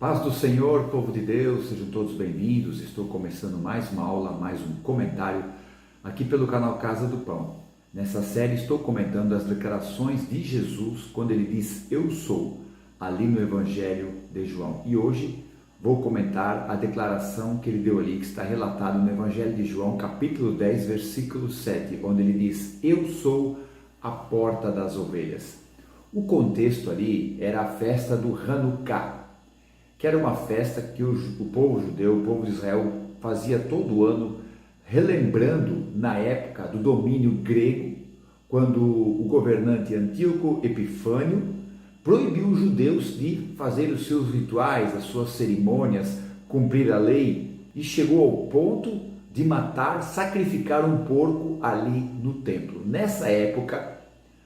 Paz do Senhor, povo de Deus, sejam todos bem-vindos. Estou começando mais uma aula, mais um comentário aqui pelo canal Casa do Pão. Nessa série estou comentando as declarações de Jesus quando ele diz "Eu sou", ali no Evangelho de João. E hoje vou comentar a declaração que ele deu ali, que está relatado no Evangelho de João, capítulo 10, versículo 7, onde ele diz "Eu sou a porta das ovelhas". O contexto ali era a festa do Hanukkah, que era uma festa que o povo judeu, o povo de Israel, fazia todo ano, relembrando na época do domínio grego, quando o governante Antíoco Epifânio proibiu os judeus de fazer os seus rituais, as suas cerimônias, cumprir a lei, e chegou ao ponto de matar, sacrificar um porco ali no templo. Nessa época,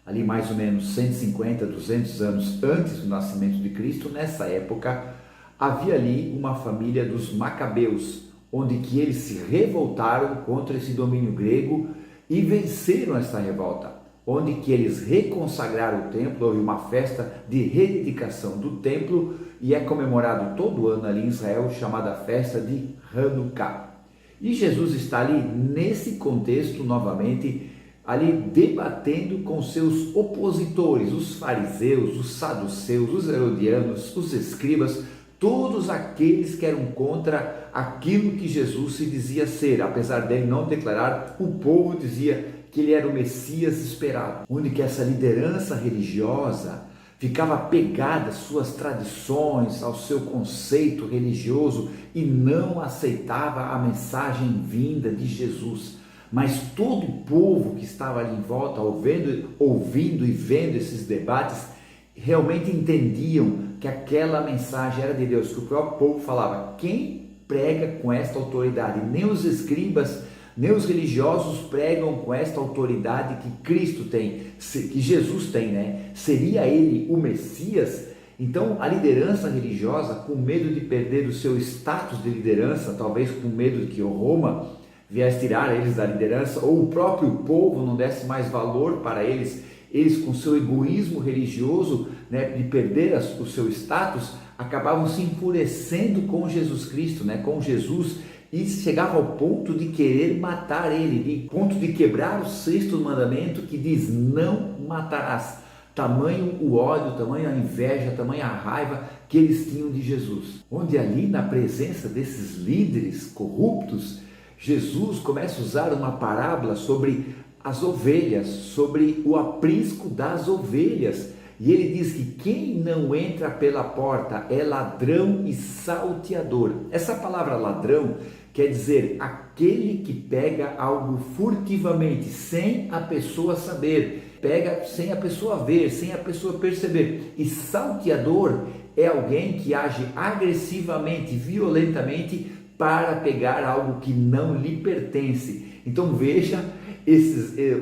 ali mais ou menos 150, 200 anos antes do nascimento de Cristo, nessa época, havia ali uma família dos Macabeus, onde que eles se revoltaram contra esse domínio grego e venceram essa revolta, onde que eles reconsagraram o templo. Houve uma festa de rededicação do templo e é comemorado todo ano ali em Israel, chamada festa de Hanukkah. E Jesus está ali nesse contexto novamente, ali debatendo com seus opositores, os fariseus, os saduceus, os herodianos, os escribas, todos aqueles que eram contra aquilo que Jesus se dizia ser. Apesar dele não declarar, o povo dizia que ele era o Messias esperado, onde que essa liderança religiosa ficava apegada às suas tradições, ao seu conceito religioso e não aceitava a mensagem vinda de Jesus. Mas todo o povo que estava ali em volta, ouvindo e vendo esses debates, realmente entendiam que aquela mensagem era de Deus, que o próprio povo falava: quem prega com esta autoridade? Nem os escribas, nem os religiosos pregam com esta autoridade que Cristo tem, que Jesus tem, né? Seria ele o Messias? Então a liderança religiosa, com medo de perder o seu status de liderança, talvez com medo de que Roma viesse tirar eles da liderança, ou o próprio povo não desse mais valor para eles com seu egoísmo religioso, né, de perder o seu status, acabavam se enfurecendo com Jesus Cristo, né, com Jesus, e chegava ao ponto de querer matar ele, de ponto de quebrar o sexto mandamento que diz: não matarás. Tamanho o ódio, tamanho a inveja, tamanho a raiva que eles tinham de Jesus. Onde ali, na presença desses líderes corruptos, Jesus começa a usar uma parábola sobre as ovelhas, sobre o aprisco das ovelhas. E ele diz que quem não entra pela porta é ladrão e salteador. Essa palavra ladrão quer dizer aquele que pega algo furtivamente, sem a pessoa saber, pega sem a pessoa ver, sem a pessoa perceber. E salteador é alguém que age agressivamente, violentamente, para pegar algo que não lhe pertence. Então veja,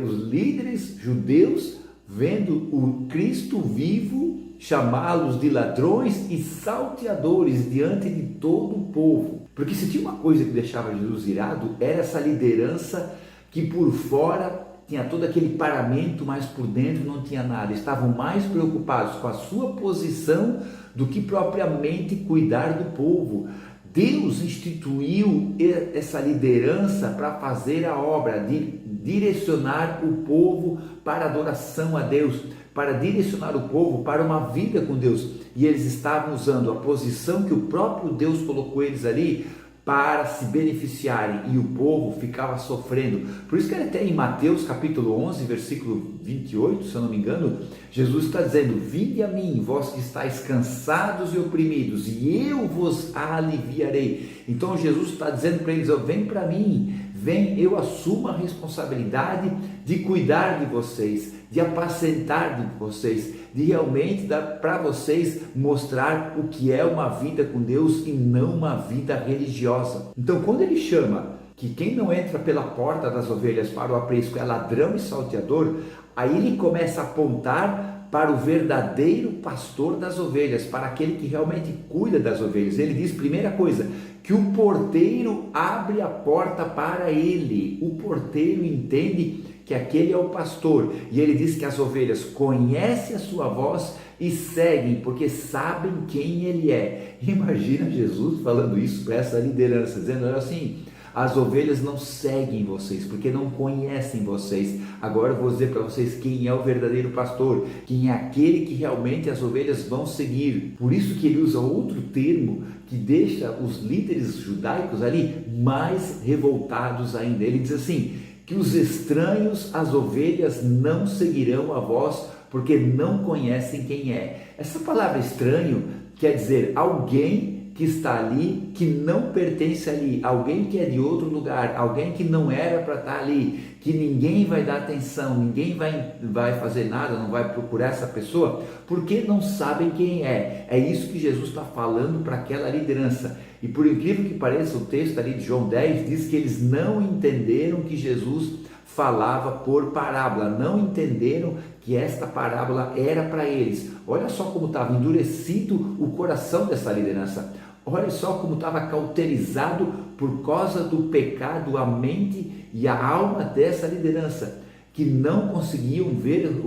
os líderes judeus, vendo o Cristo vivo, chamá-los de ladrões e salteadores diante de todo o povo. Porque se tinha uma coisa que deixava Jesus irado, era essa liderança que por fora tinha todo aquele paramento, mas por dentro não tinha nada. Estavam mais preocupados com a sua posição do que propriamente cuidar do povo. Deus instituiu essa liderança para fazer a obra de direcionar o povo para a adoração a Deus, para direcionar o povo para uma vida com Deus. E eles estavam usando a posição que o próprio Deus colocou eles ali para se beneficiarem, e o povo ficava sofrendo. Por isso que até em Mateus capítulo 11, versículo 28, se eu não me engano, Jesus está dizendo: vinde a mim, vós que estáis cansados e oprimidos, e eu vos aliviarei. Então Jesus está dizendo para eles: vem para mim, vem, eu assumo a responsabilidade de cuidar de vocês, de apacentar de vocês, de realmente dar para vocês mostrar o que é uma vida com Deus e não uma vida religiosa. Então, quando ele chama que quem não entra pela porta das ovelhas para o aprisco é ladrão e salteador, aí ele começa a apontar para o verdadeiro pastor das ovelhas, para aquele que realmente cuida das ovelhas. Ele diz, primeira coisa, que o porteiro abre a porta para ele. O porteiro entende que aquele é o pastor, e ele diz que as ovelhas conhecem a sua voz e seguem, porque sabem quem ele é. Imagina Jesus falando isso para essa liderança, dizendo assim: as ovelhas não seguem vocês, porque não conhecem vocês. Agora eu vou dizer para vocês quem é o verdadeiro pastor, quem é aquele que realmente as ovelhas vão seguir. Por isso que ele usa outro termo que deixa os líderes judaicos ali mais revoltados ainda. Ele diz assim, que os estranhos, as ovelhas, não seguirão a voz, porque não conhecem quem é. Essa palavra estranho quer dizer alguém que está ali, que não pertence ali, alguém que é de outro lugar, alguém que não era para estar ali, que ninguém vai dar atenção, ninguém vai fazer nada, não vai procurar essa pessoa, porque não sabem quem é. É isso que Jesus está falando para aquela liderança. E por incrível que pareça, o texto ali de João 10 diz que eles não entenderam que Jesus falava por parábola, não entenderam que esta parábola era para eles. Olha só como estava endurecido o coração dessa liderança. Olha só como estava cauterizado por causa do pecado a mente e a alma dessa liderança, que não conseguiam ver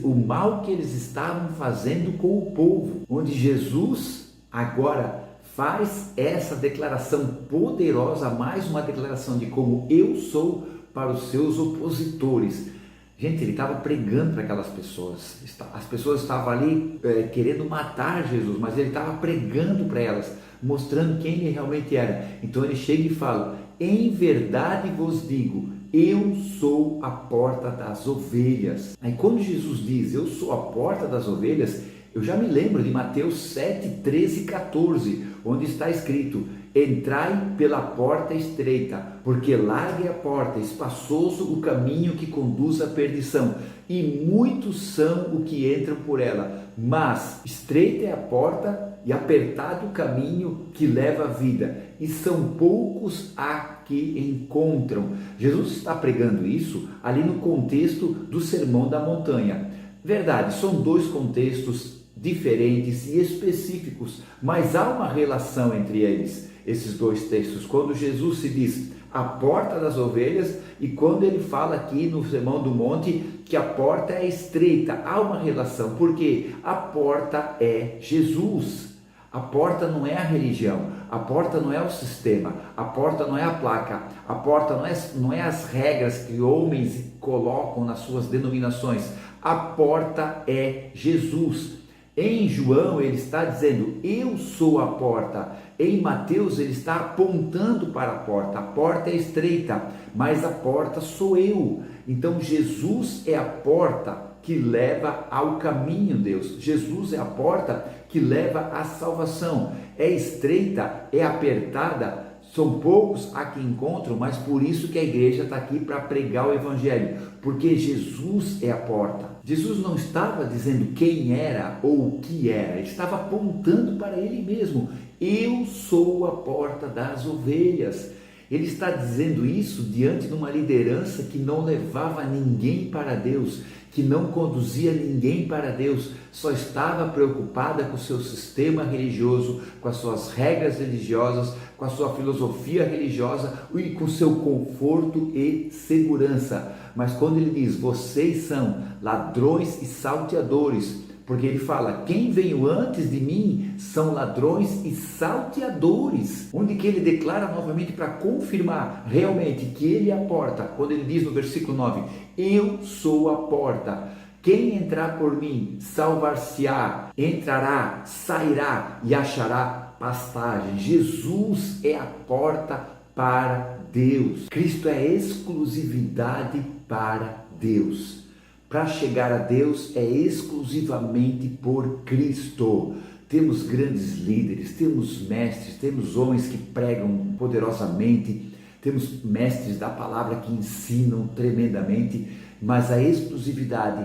o mal que eles estavam fazendo com o povo. Onde Jesus agora faz essa declaração poderosa, mais uma declaração de como eu sou para os seus opositores. Gente, ele estava pregando para aquelas pessoas. As pessoas estavam ali querendo matar Jesus, mas ele estava pregando para elas, mostrando quem ele realmente era. Então ele chega e fala: em verdade vos digo, eu sou a porta das ovelhas. Aí quando Jesus diz, eu sou a porta das ovelhas, eu já me lembro de Mateus 7, 13 e 14, onde está escrito: entrai pela porta estreita, porque larga é a porta, espaçoso o caminho que conduz à perdição, e muitos são os que entram por ela. Mas estreita é a porta e apertado o caminho que leva à vida, e são poucos a que encontram. Jesus está pregando isso ali no contexto do Sermão da Montanha. Verdade, são dois contextos diferentes e específicos, mas há uma relação entre eles. Esses dois textos, quando Jesus se diz a porta das ovelhas e quando ele fala aqui no Sermão do Monte que a porta é estreita, há uma relação, porque a porta é Jesus. A porta não é a religião, a porta não é o sistema, a porta não é a placa, a porta não é as regras que homens colocam nas suas denominações, a porta é Jesus. Em João ele está dizendo, eu sou a porta. Em Mateus ele está apontando para a porta é estreita, mas a porta sou eu. Então Jesus é a porta que leva ao caminho, Deus. Jesus é a porta que leva à salvação. É estreita, é apertada, são poucos a que encontram, mas por isso que a igreja está aqui para pregar o evangelho, porque Jesus é a porta. Jesus não estava dizendo quem era ou o que era, ele estava apontando para ele mesmo. Eu sou a porta das ovelhas. Ele está dizendo isso diante de uma liderança que não levava ninguém para Deus, que não conduzia ninguém para Deus, só estava preocupada com o seu sistema religioso, com as suas regras religiosas, com a sua filosofia religiosa e com o seu conforto e segurança. Mas quando ele diz, vocês são ladrões e salteadores, porque ele fala, quem veio antes de mim são ladrões e salteadores, onde que ele declara novamente para confirmar realmente que ele é a porta, quando ele diz no versículo 9, eu sou a porta, quem entrar por mim salvar-se-á, entrará, sairá e achará pastagem. Jesus é a porta para Deus, Cristo é exclusividade para Deus. Para chegar a Deus é exclusivamente por Cristo. Temos grandes líderes, temos mestres, temos homens que pregam poderosamente, temos mestres da palavra que ensinam tremendamente, mas a exclusividade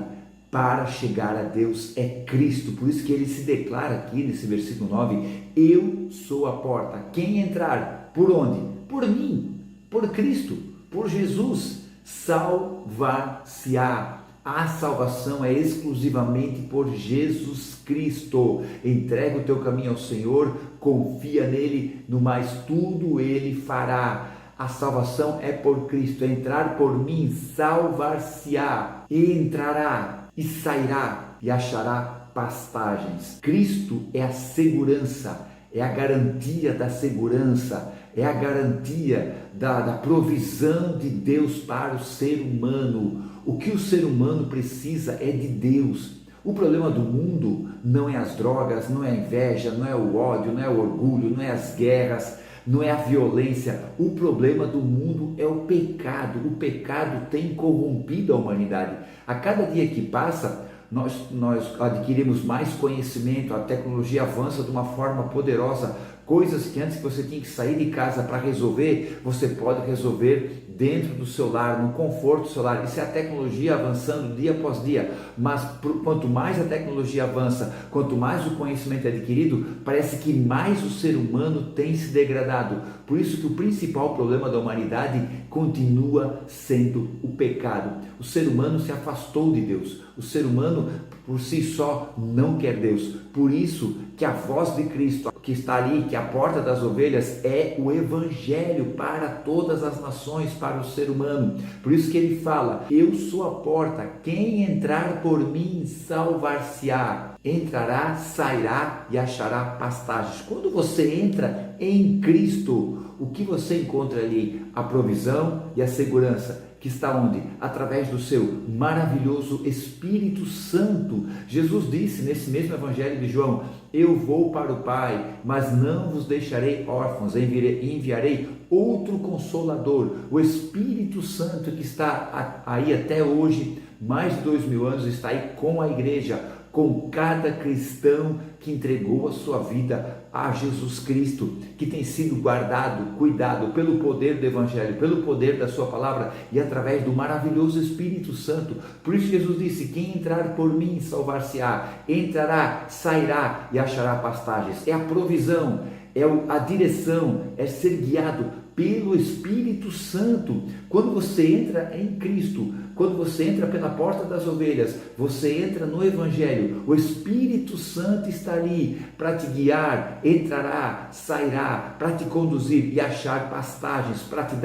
para chegar a Deus é Cristo. Por isso que ele se declara aqui nesse versículo 9, eu sou a porta. Quem entrar, por onde? Por mim, por Cristo, por Jesus, salvar-se-á. A salvação é exclusivamente por Jesus Cristo. Entrega o teu caminho ao Senhor, confia nele, no mais tudo ele fará. A salvação é por Cristo. Entrar por mim, salvar-se-á, e entrará, e sairá, e achará pastagens. Cristo é a segurança, é a garantia da segurança, é a garantia da provisão de Deus para o ser humano. O que o ser humano precisa é de Deus. O problema do mundo não é as drogas, não é a inveja, não é o ódio, não é o orgulho, não é as guerras, não é a violência. O problema do mundo é o pecado. O pecado tem corrompido a humanidade. A cada dia que passa, nós adquirimos mais conhecimento, a tecnologia avança de uma forma poderosa. Coisas que antes você tinha que sair de casa para resolver, você pode resolver dentro do seu lar, no conforto do seu lar. Isso é a tecnologia avançando dia após dia. Mas quanto mais a tecnologia avança, quanto mais o conhecimento é adquirido, parece que mais o ser humano tem se degradado. Por isso que o principal problema da humanidade continua sendo o pecado. O ser humano se afastou de Deus. O ser humano por si só não quer Deus. Por isso que a voz de Cristo que está ali, que é a porta das ovelhas, é o evangelho para todas as nações, para o ser humano. Por isso que ele fala: eu sou a porta, quem entrar por mim salvar-se-á. Entrará, sairá e achará pastagens. Quando você entra em Cristo, o que você encontra ali? A provisão e a segurança. Que está onde? Através do seu maravilhoso Espírito Santo. Jesus disse nesse mesmo Evangelho de João: eu vou para o Pai, mas não vos deixarei órfãos, enviarei outro Consolador, o Espírito Santo, que está aí até hoje, mais de 2000 anos, está aí com a igreja, com cada cristão que entregou a sua vida a Jesus Cristo, que tem sido guardado, cuidado pelo poder do Evangelho, pelo poder da sua palavra e através do maravilhoso Espírito Santo. Por isso Jesus disse: quem entrar por mim salvar-se-á, entrará, sairá e achará pastagens. É a provisão, é a direção, é ser guiado pelo Espírito Santo. Quando você entra em Cristo, quando você entra pela porta das ovelhas, você entra no Evangelho, o Espírito Santo está ali para te guiar, entrará, sairá, para te conduzir e achar pastagens, para te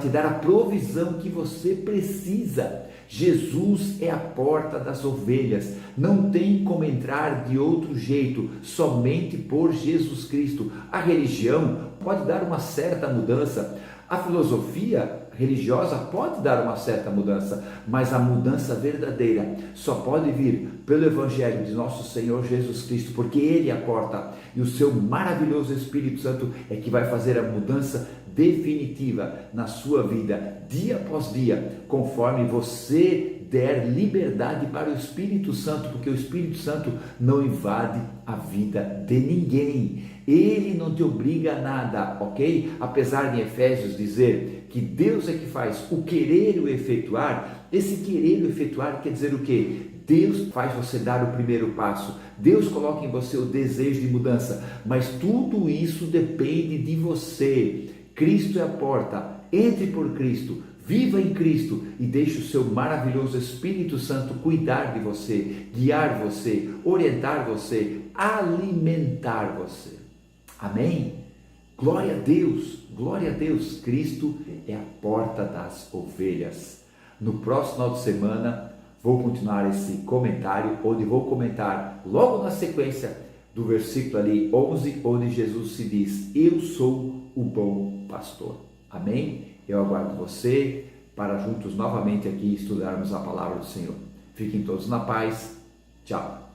dar a provisão que você precisa. Jesus é a porta das ovelhas, não tem como entrar de outro jeito, somente por Jesus Cristo. A religião pode dar uma certa mudança, a filosofia religiosa pode dar uma certa mudança, mas a mudança verdadeira só pode vir pelo Evangelho de nosso Senhor Jesus Cristo, porque Ele é a porta e o seu maravilhoso Espírito Santo é que vai fazer a mudança definitiva na sua vida, dia após dia, conforme você der liberdade para o Espírito Santo, porque o Espírito Santo não invade a vida de ninguém. Ele não te obriga a nada, ok? Apesar de Efésios dizer que Deus é que faz o querer e o efetuar, esse querer e o efetuar quer dizer o quê? Deus faz você dar o primeiro passo, Deus coloca em você o desejo de mudança, mas tudo isso depende de você. Cristo é a porta, entre por Cristo, viva em Cristo e deixe o seu maravilhoso Espírito Santo cuidar de você, guiar você, orientar você, alimentar você. Amém? Glória a Deus, glória a Deus. Cristo é a porta das ovelhas. No próximo final de semana vou continuar esse comentário, onde vou comentar logo na sequência do versículo ali 11, onde Jesus se diz: eu sou o bom pastor. Amém? Eu aguardo você para juntos novamente aqui estudarmos a palavra do Senhor. Fiquem todos na paz. Tchau.